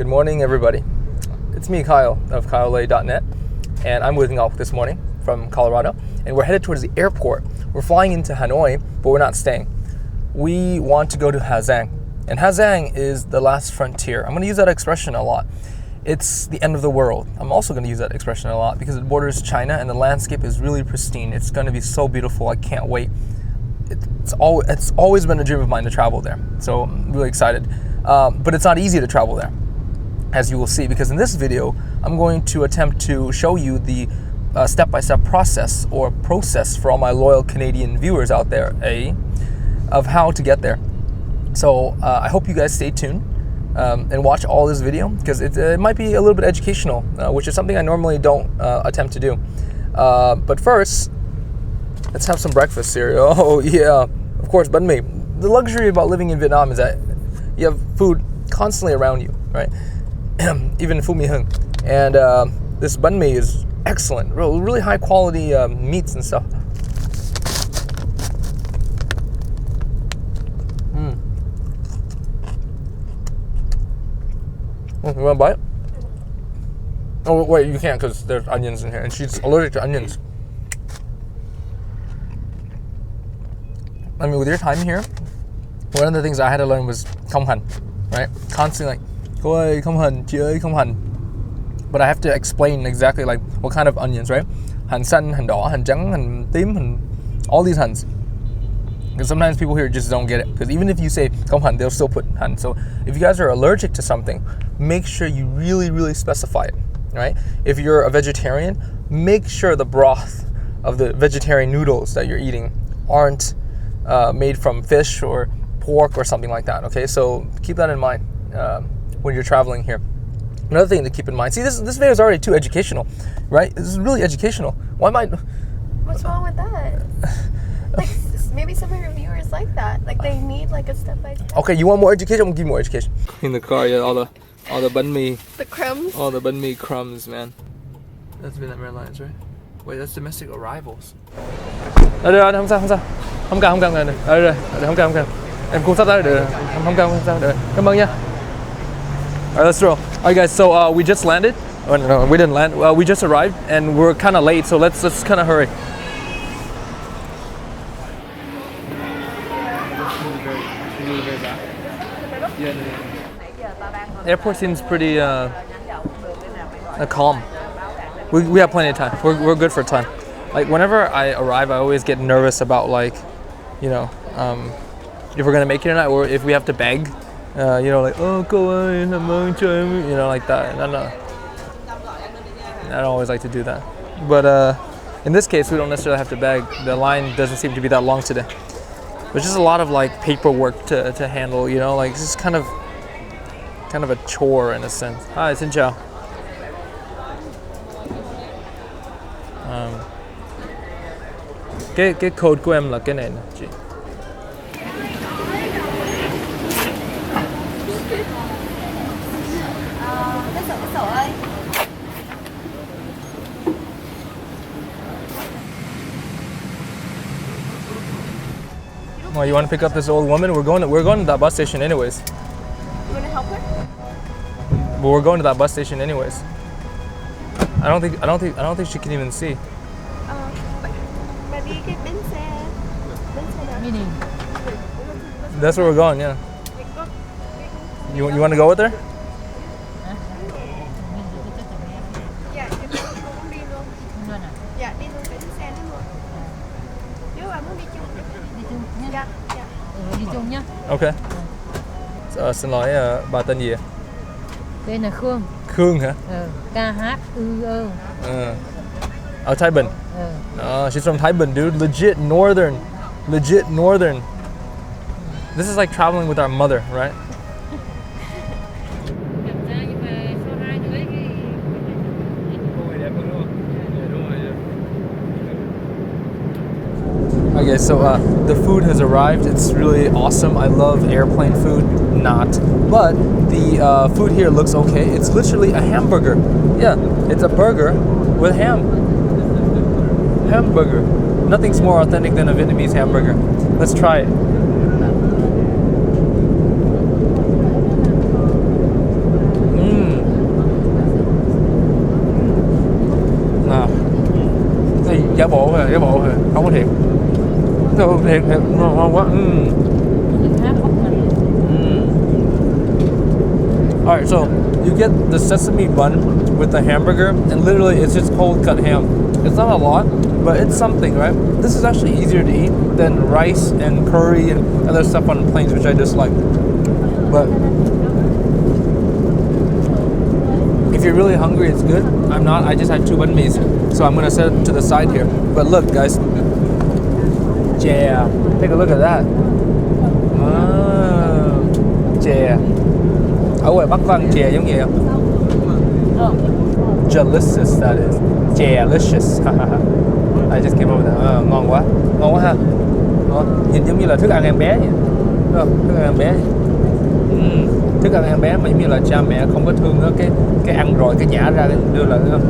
Good morning, everybody. It's me, Kyle, of KyleLay.net, and I'm with Ngoc this morning from Colorado, and we're headed towards the airport. We're flying into Hanoi, but we're not staying. We want to go to Ha Giang, and Ha Giang is the last frontier. I'm going to use that expression a lot. It's the end of the world. I'm also going to use that expression a lot because it borders China, and the landscape is really pristine. It's going to be so beautiful. I can't wait. It's always been a dream of mine to travel there, so I'm really excited. But it's not easy to travel there, as you will see, because in this video, I'm going to attempt to show you the step-by-step process for all my loyal Canadian viewers out there, of how to get there. So I hope you guys stay tuned and watch all this video, because it might be a little bit educational, which is something I normally don't attempt to do. But first, let's have some breakfast here. Oh yeah, of course, banh mi. The luxury about living in Vietnam is that you have food constantly around you, right? Even Phu Mi Hung. And this banh mi is excellent, really high quality meats and stuff. You want to bite? Oh wait, you can't because there's onions in here, and she's allergic to onions. I mean, with your time here, one of the things I had to learn was không hành, right? Constantly like, cô ơi, không hành, chị ơi, không hành. But I have to explain exactly like what kind of onions, right? Hành xanh, hành đỏ, hành trắng, hành tím, all these hành. Because sometimes people here just don't get it. Because even if you say không hành, they'll still put hành. So if you guys are allergic to something, make sure you really specify it, right? If you're a vegetarian, make sure the broth of the vegetarian noodles that you're eating aren't made from fish or pork or something like that, okay? So keep that in mind when you're traveling here. Another thing to keep in mind, see, this video is already too educational, right? This is really educational. Why am I... What's wrong with that? Like, maybe some of your viewers like that. Like, they need like a step-by-step. Okay, you want more education? I'm gonna give you more education. In the car, yeah, all the banh mi. The crumbs? All the banh mi crumbs, man. That's Vietnam Airlines, right? Wait, that's domestic arrivals. Được, không sao. Không cần. Được, không cần. Em cũng sắp tới được. Không cần. Được. Cảm ơn nha. Alright, let's roll. Alright guys, so we just landed. Oh, no, we didn't land. We just arrived and we're kind of late, so let's kind of hurry. Airport seems pretty calm. We have plenty of time. We're good for time. Like whenever I arrive, I always get nervous about like, you know, if we're gonna make it or not, or if we have to beg. You know, like, oh, go on, you know, like that. I don't always like to do that. But in this case, we don't necessarily have to beg. The line doesn't seem to be that long today. There's just a lot of like paperwork to handle, you know, like it's just kind of a chore in a sense. Hi, xin chào. Cái code của em là cái này nè chị. Well, you want to pick up this old woman? We're going to that bus station anyways. You want to help her? But we're going to that bus station anyways. I don't think she can even see. Maybe cái bến xe nào? That's where we're going, yeah. You want to go with her? Dạ, cũng đi luôn. Dạ, đi luôn bến xe đó luôn. Nếu bạn muốn đi chung nhé. Dạ. Đi chung nhá. Okay. Xin lỗi, bà tên gì ạ? Tên là Khương. Khương hả? KHÜ. Thai Binh. She's from Thai Binh, dude. Legit northern. This is like traveling with our mother, right? Okay, so the food has arrived. It's really awesome. I love airplane food. Not. But the food here looks okay. It's literally a hamburger. Yeah, it's a burger with ham. Hamburger. Nothing's more authentic than a Vietnamese hamburger. Let's try it. cái bộ thôi, không có thiệt. Thiệt ngon quá. Alright, so you get the sesame bun with the hamburger, and literally it's just cold cut ham. It's not a lot, but it's something, right? This is actually easier to eat than rice and curry and other stuff on planes, which I dislike. But if you're really hungry, it's good. I'm not. I just had 2 banh mi's, so I'm gonna set it to the side here. But look, guys. Yeah, take a look at that. Chè. Ở ngoài Bắc có ăn chè giống vậy không? Delicious, that is. Delicious. I just came over there. Ngon quá ha. Nhìn giống như là thức ăn em bé vậy. Đúng không? Thức ăn em bé. Thức ăn em bé mà giống như là cha mẹ không có thương nó, cái ăn rồi cái nhả ra cái đưa lại, đúng không?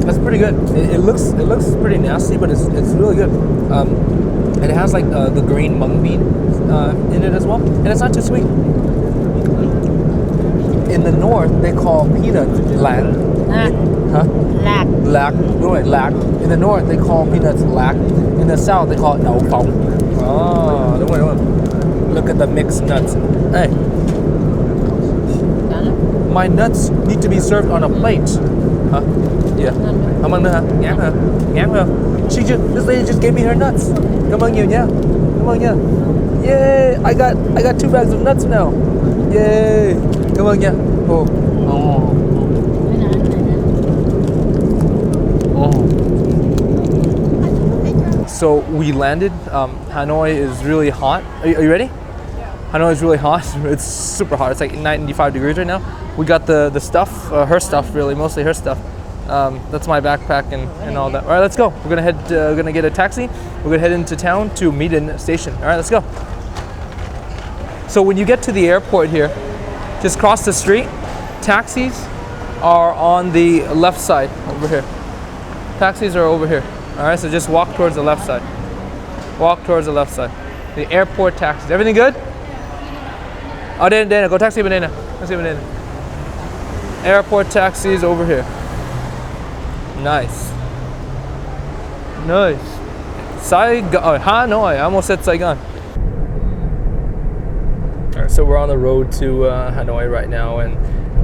That's pretty good. It looks pretty nasty, but it's really good. And it has like the green mung bean in it as well, and it's not too sweet. In the north, they call peanut lang. Huh? Lạc. Đúng rồi, lạc. In the north, they call peanuts lạc. In the south, they call it đậu phộng. Oh, đúng rồi. Look at the mixed nuts. Hey. My nuts need to be served on a plate. Huh? Yeah. Không ăn nữa hả? Ngán hả? Ngán phải không? This lady just gave me her nuts. Cảm ơn nhiều nha. Cảm ơn nha. Yay! I got 2 bags of nuts now. Yay! Cảm ơn nha. Oh. So we landed. Hanoi is really hot. Are you ready? Hanoi is really hot. It's super hot. It's like 95 degrees right now. We got the stuff, her stuff really, mostly her stuff. That's my backpack and all that. All right, let's go. We're gonna get a taxi. We're gonna head into town to My Dinh Station. All right, let's go. So when you get to the airport here, just cross the street. Taxis are on the left side over here. Taxis are over here. All right, so just walk towards the left side. Walk towards the left side. The airport taxis. Everything good? Oh, đây, go taxi bên đây nè. Taxi bên đây nè. Airport taxis over here. Nice. Saigon, Hanoi. I almost said Saigon. All right, so we're on the road to Hanoi right now, and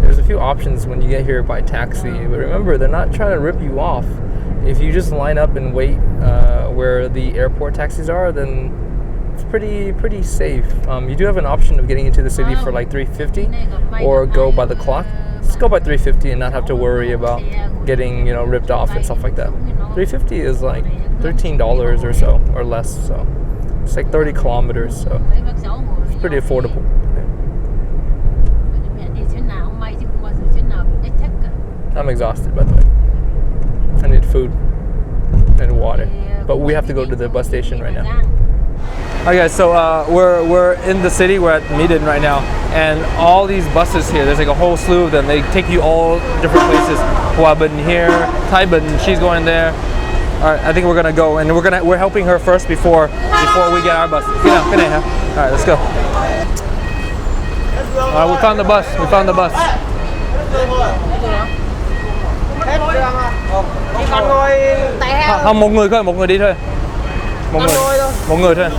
there's a few options when you get here by taxi. But remember, they're not trying to rip you off. If you just line up and wait where the airport taxis are, then it's pretty safe. You do have an option of getting into the city for like $3.50, or go by the clock. Just go by $3.50 and not have to worry about getting ripped off and stuff like that. $3.50 is like $13 or so, or less. So it's like 30 kilometers. So it's pretty affordable. I'm exhausted, by the way. I need food and water, but we have to go to the bus station right now. Alright guys, so we're in the city. We're at My Dinh right now, and all these buses here, there's like a whole slew of them. They take you all different places. Pho Ga here, Thai Binh, she's going there. Alright, I think we're gonna go, and we're helping her first before we get our bus. Alright, let's go. Alright, we found the bus. Chỉ còn ngồi tại heo. Không, một người thôi, một người đi thôi. Một người thôi.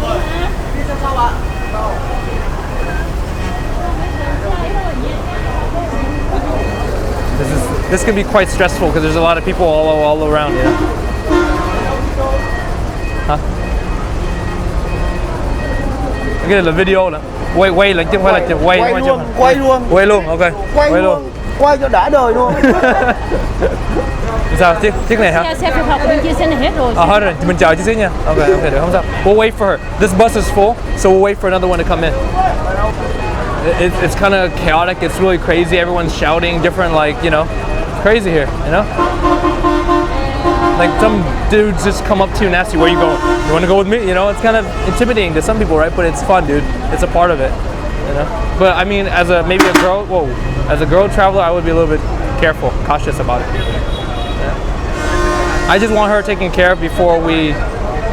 This can be quite stressful because there's a lot of people all around here. Hả? Cái này là video nữa. Quay là chứ không phải là quay luôn, ok. Quay cho đã đời luôn. Sao chiếc này hả? Xe phục học bên kia xe này hết rồi. Hết rồi, mình chờ chút xíu nha. Ok, được, không sao. We'll wait for her. This bus is full, so we'll wait for another one to come in. It's kind of chaotic. It's really crazy. Everyone's shouting, different, like, crazy here, Like some dudes just come up to you and ask you, where you going? You want to go with me? It's kind of intimidating to some people, right? But it's fun, dude. It's a part of it, But I mean, as a girl traveler, I would be a little bit cautious about it. I just want her taken care of before we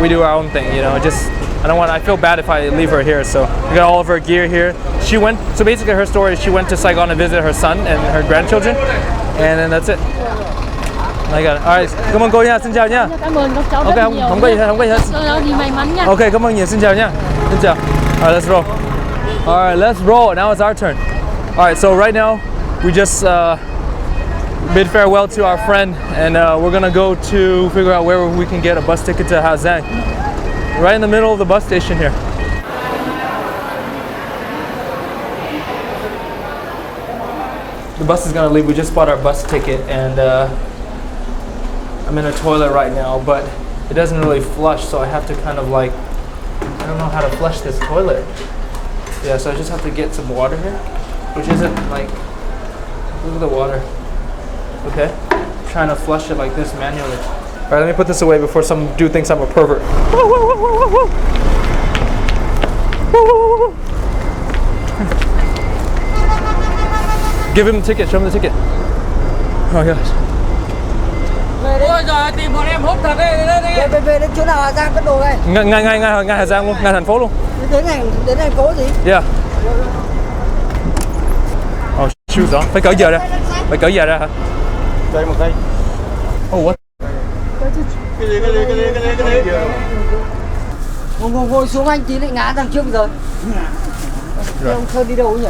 do our own thing, just I feel bad if I leave her here. So we got all of her gear here. So basically her story is she went to Saigon to visit her son and her grandchildren, and then that's it. I got it. Alright, cảm ơn cô nha, xin chào nha. Cảm ơn các cháu Ok, rất không nhiều. có gì hết, không có gì hết. Đi may mắn nha. Ok, cảm ơn nhiều, xin chào nha. Xin chào. Alright, let's roll. Alright, let's roll. Now it's our turn. Alright, so right now we just bid farewell to our friend, and we're gonna go to figure out where we can get a bus ticket to Ha Giang. Right in the middle of the bus station here. The bus is gonna leave. We just bought our bus ticket, and I'm in a toilet right now, but it doesn't really flush, so I have to kind of like, I don't know how to flush this toilet. Yeah, so I just have to get some water here, which isn't like, look at the water. Okay, trying to flush it like this manually. All right, let me put this away before some dude thinks I'm a pervert. Give him the ticket, show him the ticket. Oh my gosh. Ôi giời, tìm bọn em hốt thật đấy. Về đến chỗ nào Hà Giang cất đồ đây? Ngay Hà Giang luôn, ngay thành phố luôn. Đến thành phố gì? Yeah. Oh, shoes đó. Phải cởi giờ ra. Phải cởi giờ ra hả? Đây một cây. Oh, what? Cái gì? Ngồi xuống anh tí lại ngã đằng trước rồi. Ông Thơ đi đâu nhỉ?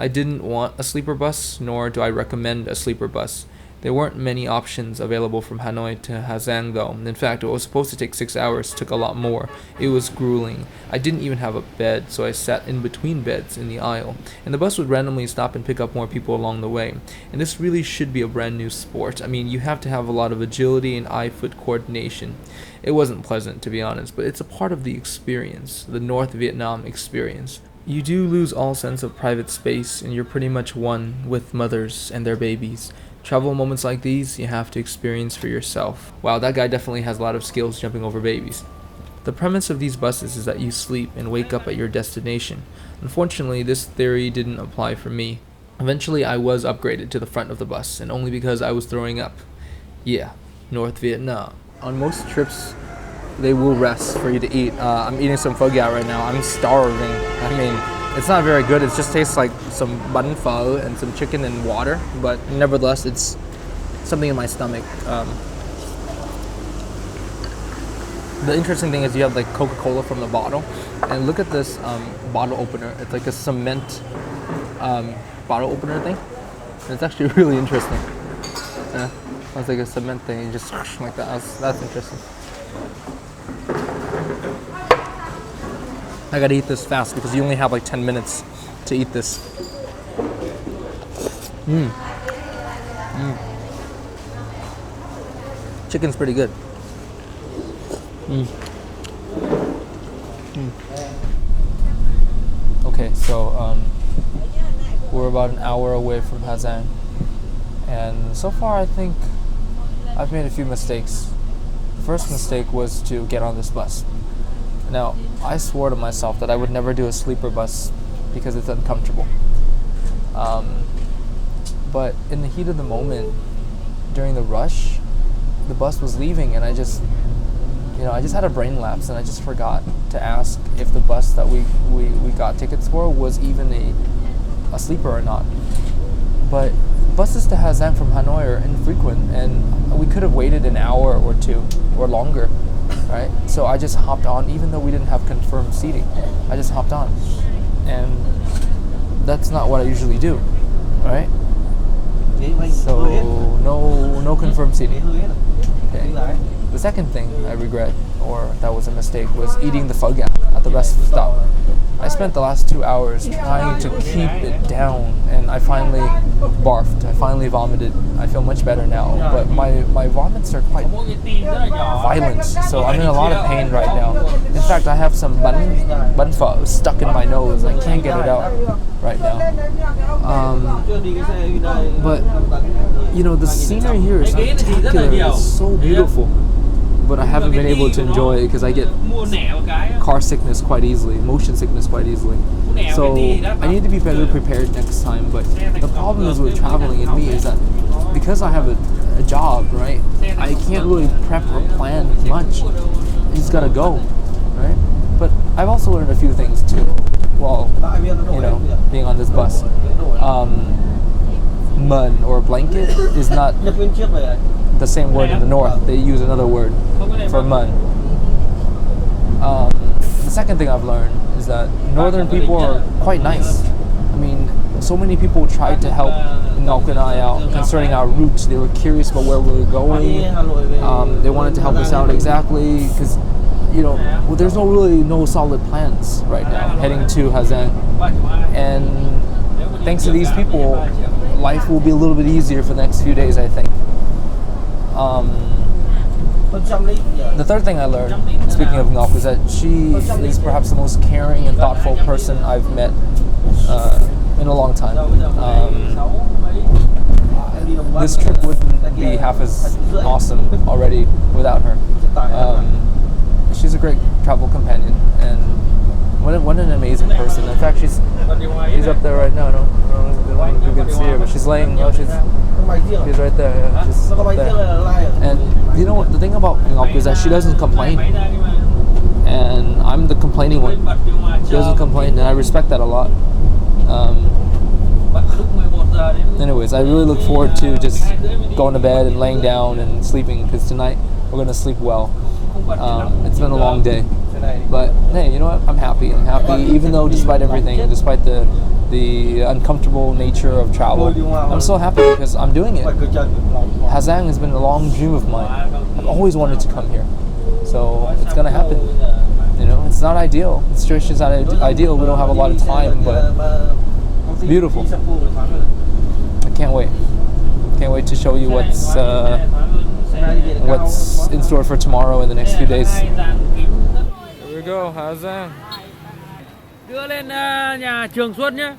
I didn't want a sleeper bus, nor do I recommend a sleeper bus. There weren't many options available from Hanoi to Ha Giang though. In fact, it was supposed to take 6 hours, took a lot more. It was grueling. I didn't even have a bed, so I sat in between beds in the aisle. And the bus would randomly stop and pick up more people along the way. And this really should be a brand new sport. I mean, you have to have a lot of agility and eye-foot coordination. It wasn't pleasant, to be honest, but it's a part of the experience, the North Vietnam experience. You do lose all sense of private space, and you're pretty much one with mothers and their babies. Travel moments like these, you have to experience for yourself. Wow, that guy definitely has a lot of skills jumping over babies. The premise of these buses is that you sleep and wake up at your destination. Unfortunately, this theory didn't apply for me. Eventually, I was upgraded to the front of the bus, and only because I was throwing up. Yeah, North Vietnam. On most trips, they will rest for you to eat. I'm eating some Pho Ga right now. I'm starving. I mean, it's not very good. It just tastes like some banh pho and some chicken and water, but nevertheless, it's something in my stomach. The interesting thing is you have like Coca-Cola from the bottle, and look at this bottle opener. It's like a cement bottle opener thing. And it's actually really interesting. Yeah, it's like a cement thing. You just like that. That's interesting. I gotta eat this fast because you only have like 10 minutes to eat this. Chicken's pretty good. Okay, so we're about an hour away from Ha Giang, and so far I think I've made a few mistakes. The first mistake was to get on this bus. Now, I swore to myself that I would never do a sleeper bus because it's uncomfortable. But in the heat of the moment, during the rush, the bus was leaving, and I just had a brain lapse, and I just forgot to ask if the bus that we got tickets for was even a sleeper or not. But buses to Ha Giang from Hanoi are infrequent, and we could have waited an hour or two or longer. Right, so I just hopped on, even though we didn't have confirmed seating. I just hopped on, and that's not what I usually do, right? So no confirmed seating. Okay. The second thing I regret, or that was a mistake, was eating the Pho Ga at the rest stop. I spent the last 2 hours trying to keep it down, and I finally barfed. I finally vomited. I feel much better now, but my vomits are quite violent, so I'm in a lot of pain right now. In fact, I have some banh pho stuck in my nose. I can't get it out right now. But you know, the scenery here is spectacular. It's so beautiful. But I haven't been able to enjoy it because I get car sickness quite easily, motion sickness quite easily. So I need to be better prepared next time. But the problem is with traveling in me is that because I have a job, right, I can't really prep or plan much. I just gotta go, right? I've also learned a few things too. Well, you know, being on this bus. Mun or blanket is not the same word in the north. They use another word for mun. The second thing I've learned is that northern people are quite nice. I mean, so many people tried to help Ngoc and I out concerning our routes. They were curious about where we were going. They wanted to help us out exactly because, you know, well, there's no solid plans right now heading to Ha Giang. And thanks to these people, life will be a little bit easier for the next few days, I think. The third thing I learned, speaking of Ngoc, is that she is perhaps the most caring and thoughtful person I've met in a long time. This trip wouldn't be half as awesome already without her. She's a great travel companion, and what an amazing person. In fact, she's up there right now. I don't know if you can see her, but she's laying. Oh, she's right there. Yeah, she's up there. And you know what? The thing about Ngoc is that she doesn't complain, and I'm the complaining one. She doesn't complain, and I respect that a lot. Anyways, I really look forward to just going to bed and laying down and sleeping, because tonight we're gonna sleep well. It's been a long day, but hey, you know what? I'm happy. I'm happy, even though despite everything, despite the uncomfortable nature of travel, I'm so happy because I'm doing it. Ha Giang has been a long dream of mine. I've always wanted to come here, so it's gonna happen. You know, it's not ideal. The situation's not ideal. We don't have a lot of time, but it's beautiful. I can't wait. Can't wait to show you what's in store for tomorrow and the next few days. Here we go, Ha Giang. Đưa lên nhà Trường Xuân nhé.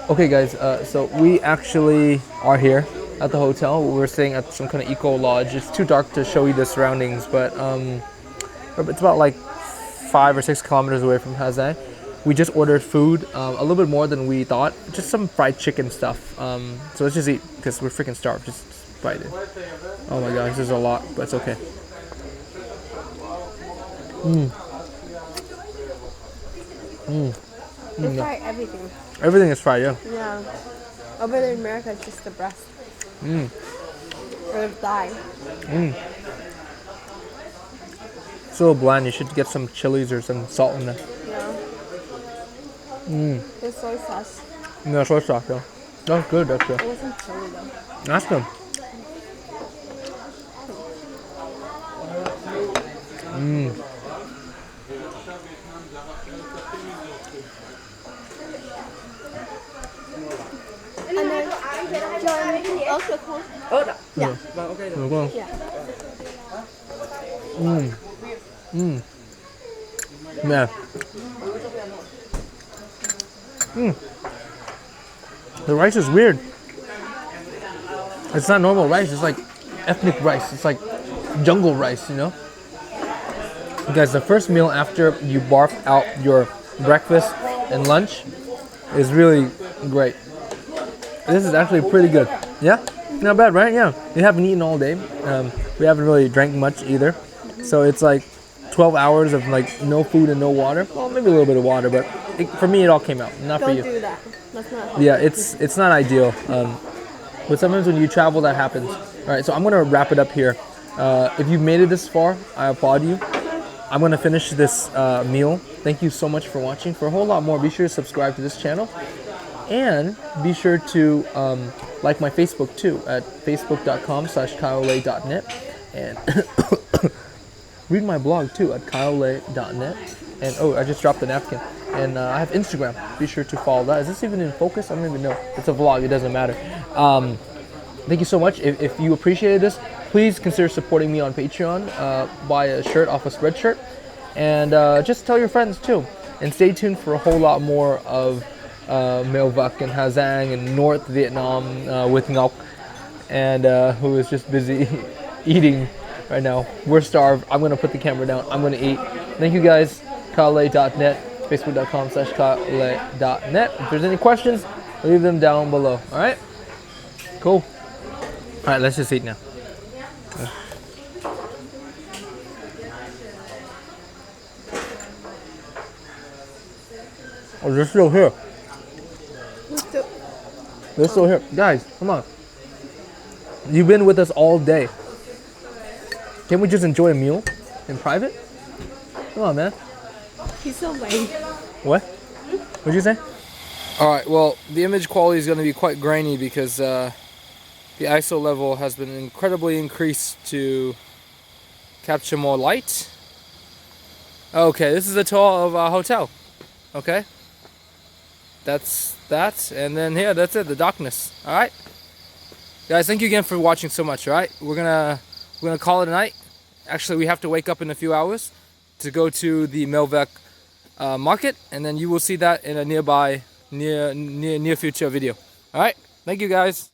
Okay guys, so we actually are here at the hotel. We're staying at some kind of eco lodge. It's too dark to show you the surroundings, but it's about like 5 or 6 kilometers away from Ha Giang. We just ordered food, a little bit more than we thought. Just some fried chicken stuff. So let's just eat because we're freaking starved. Just bite it. Oh my gosh, there's a lot, but it's okay. They fry everything. Everything is fried, yeah. Yeah. Over there in America, it's just the breast. Or the thigh. It's a little bland. You should get some chilies or some salt in there. Yeah. There's soy sauce. No, soy sauce, yeah. That's good, actually. It wasn't chili though. That's good. And then, John, also cold. Yeah. Được không? Yeah. Yeah. The rice is weird. It's not normal rice. It's like ethnic rice. It's like jungle rice, you know? Guys, the first meal after you barf out your breakfast and lunch is really great. This is actually pretty good. Yeah? Not bad, right? Yeah. We haven't eaten all day. We haven't really drank much either. So it's like 12 hours of like no food and no water. Well, maybe a little bit of water, but for me it all came out. Not for you. Don't do that. That's not. Yeah, it's not ideal. But sometimes when you travel, that happens. All right, so I'm gonna wrap it up here. If you've made it this far, I applaud you. I'm gonna finish this meal. Thank you so much for watching. For a whole lot more, be sure to subscribe to this channel. And be sure to like my Facebook too at facebook.com/kyolei.net, and read my blog too at kyolei.net. And oh, I just dropped the napkin. And I have Instagram. Be sure to follow that. Is this even in focus? I don't even know. It's a vlog. It doesn't matter. Thank you so much. If you appreciated this, please consider supporting me on Patreon. Buy a shirt off a Spreadshirt, and just tell your friends too. And stay tuned for a whole lot more of Ngoc and Ha Giang and North Vietnam with Ngoc, and who is just busy eating right now. We're starved. I'm gonna put the camera down. I'm gonna eat. Thank you guys. kyolei.net, facebook.com/kyolei.net. If there's any questions, leave them down below. All right. Cool. All right. Let's just eat now. Oh, they're still here. Still- They're still here. Guys, come on. You've been with us all day. Can't we just enjoy a meal in private? Come on, man. He's so late. What? What'd you say? All right, well, the image quality is going to be quite grainy because the ISO level has been incredibly increased to capture more light. Okay, this is a tour of our hotel. Okay. That's that. And then here, that's it, the darkness. All right. Guys, thank you again for watching so much, all right? We're gonna call it a night. Actually, we have to wake up in a few hours to go to the Melvec market, and then you will see that in a near future video. All right, thank you guys.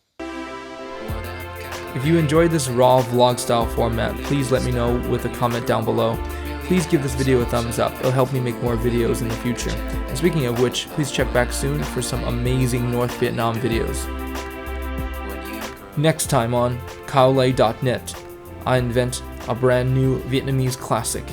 If you enjoyed this raw vlog style format, please let me know with a comment down below. Please give this video a thumbs up. It'll help me make more videos in the future. And speaking of which, please check back soon for some amazing North Vietnam videos. Next time on kaolay.net, I invent a brand new Vietnamese classic.